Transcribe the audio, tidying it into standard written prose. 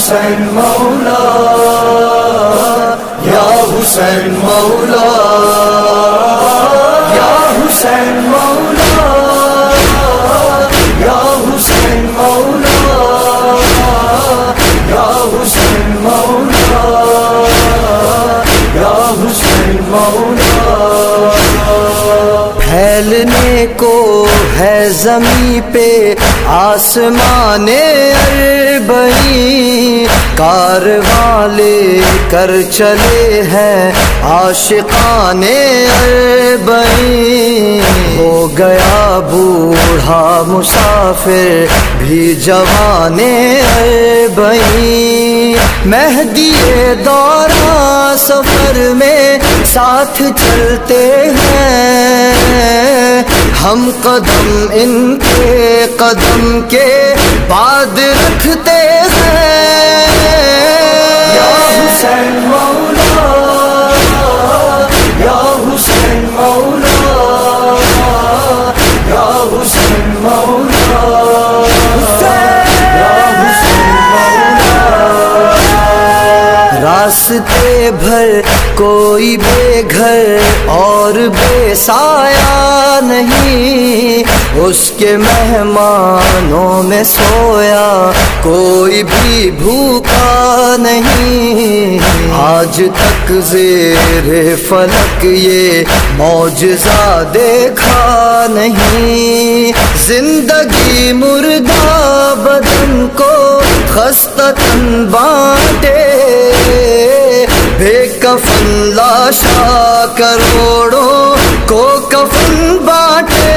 حسین مولا، یا حسین مولا، یا حسین مولا، یا حسین مولا، یا حسین مولا، یا حسین مولا۔ پھیلنے کو ہے زمین پہ آسمان اربعین، کارواں لے کر چلے ہیں عاشقان اربعین۔ ہو گیا بوڑھا مسافر بھی جوان اربعین، مہدی دوران سفر میں ساتھ چلتے ہیں، ہم قدم ان کے قدم کے بعد رکھتے ہیں۔ یا حسین مولا، یا حسین مولا، یا حسین مولا، یا حسین مولا۔ راستے بھر کوئی بے گھر اور بے سایہ نہیں، اس کے مہمانوں میں سویا کوئی بھی بھوکا نہیں۔ آج تک زیر فلک یہ معجزہ دیکھا نہیں، زندگی مردہ بدن کو خستہ تن بانٹے، بے کفن لاشا کروڑوں کو کفن بانٹے۔